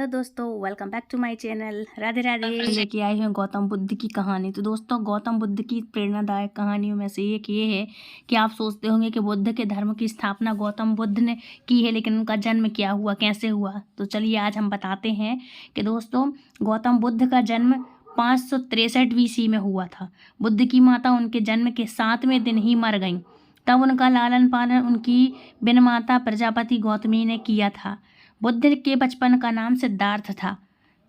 Hello दोस्तों, welcome back to my channel. Radhe Radhe. लेके आई हूँ गौतम बुद्ध की कहानी। तो दोस्तों, गौतम बुद्ध की प्रेरणादायक कहानियों में से एक ये है कि आप सोचते होंगे कि बुद्ध के धर्म की स्थापना गौतम बुद्ध ने की है, लेकिन उनका जन्म क्या हुआ, कैसे हुआ। तो चलिए आज हम बताते हैं कि दोस्तों, गौतम बुद्ध का जन्म 563 ईस्वी में हुआ था। बुद्ध की माता उनके जन्म के 7वें दिन ही मर गईं। तब उनका लालन पालन उनकी बिन माता प्रजापति गौतमी ने किया था। बुद्ध के बचपन का नाम सिद्धार्थ था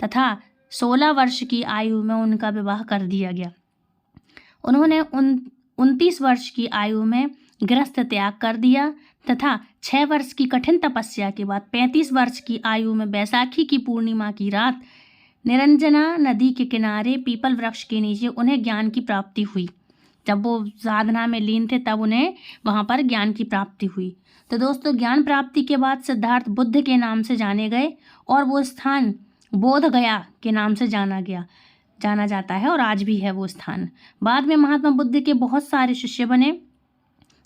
तथा 16 वर्ष की आयु में उनका विवाह कर दिया गया। उन्होंने 29 वर्ष की आयु में गृहस्थ त्याग कर दिया तथा 6 वर्ष की कठिन तपस्या के बाद 35 वर्ष की आयु में बैसाखी की पूर्णिमा की रात निरंजना नदी के किनारे पीपल वृक्ष के नीचे उन्हें ज्ञान की प्राप्ति हुई। जब वो साधना में लीन थे तब उन्हें वहाँ पर ज्ञान की प्राप्ति हुई। तो दोस्तों, ज्ञान प्राप्ति के बाद सिद्धार्थ बुद्ध के नाम से जाने गए और वो स्थान बोध गया के नाम से जाना जाता है और आज भी है वो स्थान। बाद में महात्मा बुद्ध के बहुत सारे शिष्य बने,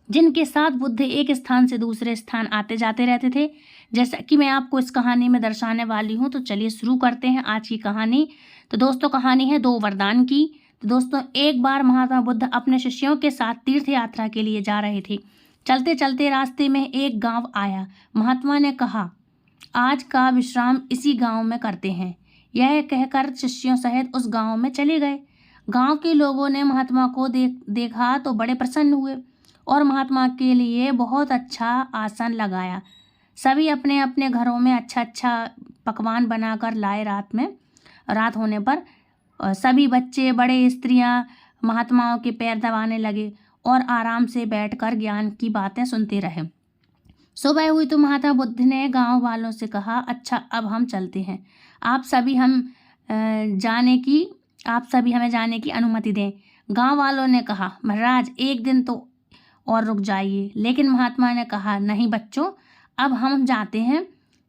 जिनके साथ बुद्ध एक स्थान से दूसरे स्थान आते जाते रहते थे, जैसा कि मैं आपको इस कहानी में दर्शाने वाली हूँ। तो चलिए शुरू करते हैं आज की कहानी। तो दोस्तों, कहानी है 2 वरदान की। तो दोस्तों, एक बार महात्मा बुद्ध अपने शिष्यों के साथ तीर्थ यात्रा के लिए जा रहे थे। चलते चलते रास्ते में एक गांव आया। महात्मा ने कहा, आज का विश्राम इसी गांव में करते हैं। यह कहकर शिष्यों सहित उस गांव में चले गए। गांव के लोगों ने महात्मा को देखा तो बड़े प्रसन्न हुए और महात्मा के लिए बहुत अच्छा आसन लगाया। सभी अपने अपने घरों में अच्छा पकवान बनाकर लाए। रात होने पर सभी बच्चे, बड़े, स्त्रियां महात्माओं के पैर दबाने लगे और आराम से बैठकर ज्ञान की बातें सुनते रहे। सुबह हुई तो महात्मा बुद्ध ने गांव वालों से कहा, अच्छा अब हम चलते हैं। आप सभी हमें जाने की अनुमति दें। गांव वालों ने कहा, महाराज एक दिन तो और रुक जाइए। लेकिन महात्मा ने कहा, नहीं बच्चों, अब हम जाते हैं,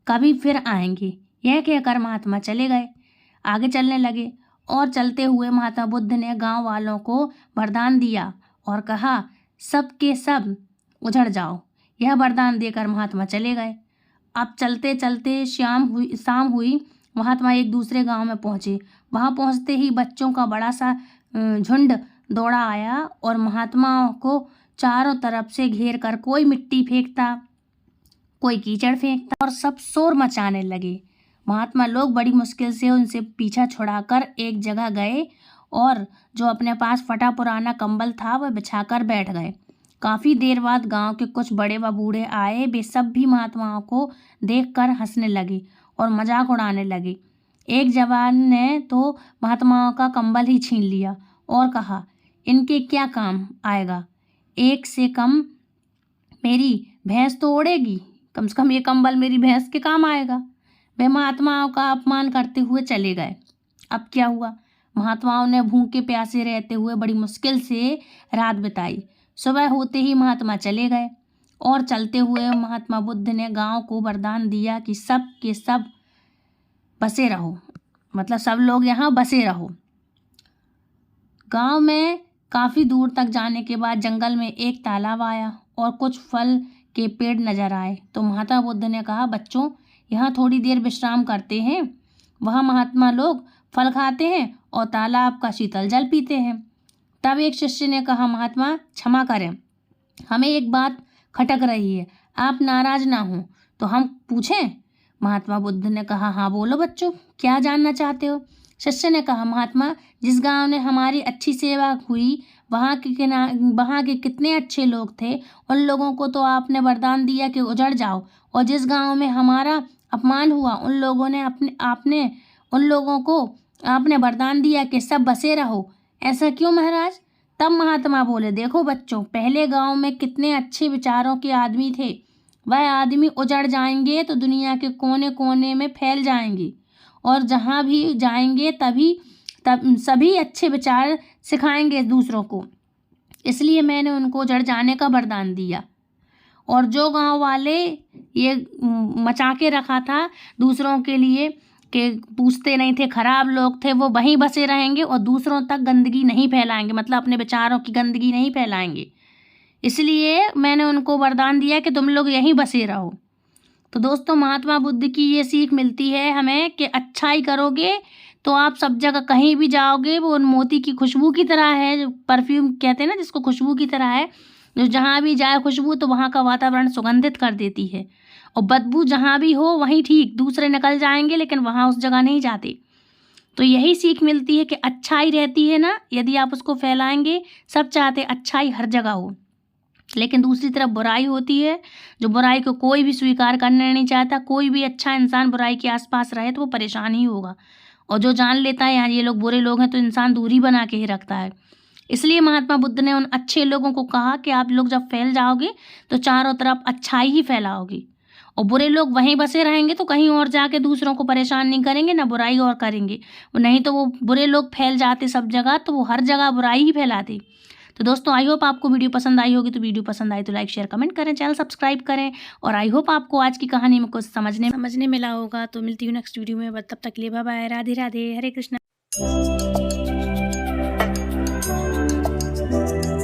कभी फिर आएंगे। यह कहकर महात्मा चले गए, आगे चलने लगे और चलते हुए महात्मा बुद्ध ने गांव वालों को वरदान दिया और कहा, सब के सब उजड़ जाओ। यह वरदान देकर महात्मा चले गए। अब चलते चलते शाम हुई। महात्मा एक दूसरे गांव में पहुंचे। वहां पहुंचते ही बच्चों का बड़ा सा झुंड दौड़ा आया और महात्मा को चारों तरफ से घेर कर कोई मिट्टी फेंकता, कोई कीचड़ फेंकता और सब शोर मचाने लगे। महात्मा लोग बड़ी मुश्किल से उनसे पीछा छुड़ाकर एक जगह गए और जो अपने पास फटा पुराना कंबल था वह बिछाकर बैठ गए। काफ़ी देर बाद गांव के कुछ बड़े व बूढ़े आए। वे सब भी महात्माओं को देखकर हंसने लगे और मजाक उड़ाने लगे। एक जवान ने तो महात्माओं का कंबल ही छीन लिया और कहा, इनके क्या काम आएगा, एक से कम मेरी भैंस तो उड़ेगी, कम से कम ये कंबल मेरी भैंस के काम आएगा। वे महात्माओं का अपमान करते हुए चले गए। अब क्या हुआ, महात्माओं ने भूखे प्यासे रहते हुए बड़ी मुश्किल से रात बिताई। सुबह होते ही महात्मा चले गए और चलते हुए महात्मा बुद्ध ने गांव को वरदान दिया कि सब के सब बसे रहो, मतलब सब लोग यहाँ बसे रहो। गांव में काफ़ी दूर तक जाने के बाद जंगल में एक तालाब आया और कुछ फल के पेड़ नजर आए। तो महात्मा बुद्ध ने कहा, बच्चों यहाँ थोड़ी देर विश्राम करते हैं। वहाँ महात्मा लोग फल खाते हैं और तालाब का शीतल जल पीते हैं। तब एक शिष्य ने कहा, महात्मा क्षमा करें, हमें एक बात खटक रही है, आप नाराज ना हो तो हम पूछें। महात्मा बुद्ध ने कहा, हाँ बोलो बच्चों, क्या जानना चाहते हो। शिष्य ने कहा, महात्मा जिस गांव ने हमारी अच्छी सेवा हुई वहाँ के कितने अच्छे लोग थे, उन लोगों को तो आपने वरदान दिया कि उजड़ जाओ, और जिस गांव में हमारा अपमान हुआ उन लोगों को आपने वरदान दिया कि सब बसे रहो। ऐसा क्यों महाराज। तब महात्मा बोले, देखो बच्चों, पहले गांव में कितने अच्छे विचारों के आदमी थे, वह आदमी उजड़ जाएंगे तो दुनिया के कोने कोने में फैल जाएंगे और जहाँ भी जाएंगे तब सभी अच्छे विचार सिखाएंगे दूसरों को। इसलिए मैंने उनको उजड़ जाने का वरदान दिया। और जो गांव वाले ये मचा के रखा था दूसरों के लिए कि पूछते नहीं थे, खराब लोग थे, वो वहीं बसे रहेंगे और दूसरों तक गंदगी नहीं फैलाएंगे, मतलब अपने विचारों की गंदगी नहीं फैलाएंगे। इसलिए मैंने उनको वरदान दिया कि तुम लोग यहीं बसे रहो। तो दोस्तों महात्मा बुद्ध की ये सीख मिलती है हमें कि अच्छाई करोगे तो आप सब जगह कहीं भी जाओगे वो मोती की खुशबू की तरह है, जो परफ्यूम कहते हैं ना जिसको, खुशबू की तरह है, जो जहाँ भी जाए खुशबू तो वहाँ का वातावरण सुगंधित कर देती है। और बदबू जहाँ भी हो वहीं ठीक, दूसरे निकल जाएंगे लेकिन वहाँ उस जगह नहीं जाते। तो यही सीख मिलती है कि अच्छाई रहती है ना, यदि आप उसको फैलाएंगे, सब चाहते अच्छाई हर जगह हो, लेकिन दूसरी तरफ बुराई होती है, जो बुराई को कोई भी स्वीकार करना नहीं चाहता। कोई भी अच्छा इंसान बुराई के आसपास रहे तो वो परेशान ही होगा, और जो जान लेता है यार ये लोग बुरे लोग हैं तो इंसान दूरी बना के ही रखता है। इसलिए महात्मा बुद्ध ने उन अच्छे लोगों को कहा कि आप लोग जब फैल जाओगे तो चारों तरफ अच्छाई ही फैलाओगे, और बुरे लोग वहीं बसे रहेंगे तो कहीं और जाके दूसरों को परेशान नहीं करेंगे, ना बुराई और करेंगे। नहीं तो वो बुरे लोग फैल जाते सब जगह तो वो हर जगह बुराई ही फैलाते। तो दोस्तों आई होप आपको वीडियो पसंद आई होगी, तो वीडियो पसंद आई तो लाइक शेयर कमेंट करें, चैनल सब्सक्राइब करें, और आई होप आपको आज की कहानी में कुछ समझने मिला होगा। तो मिलती हूँ नेक्स्ट वीडियो में, तब तक के लिए बाय बाय, राधे राधे, हरे कृष्णा।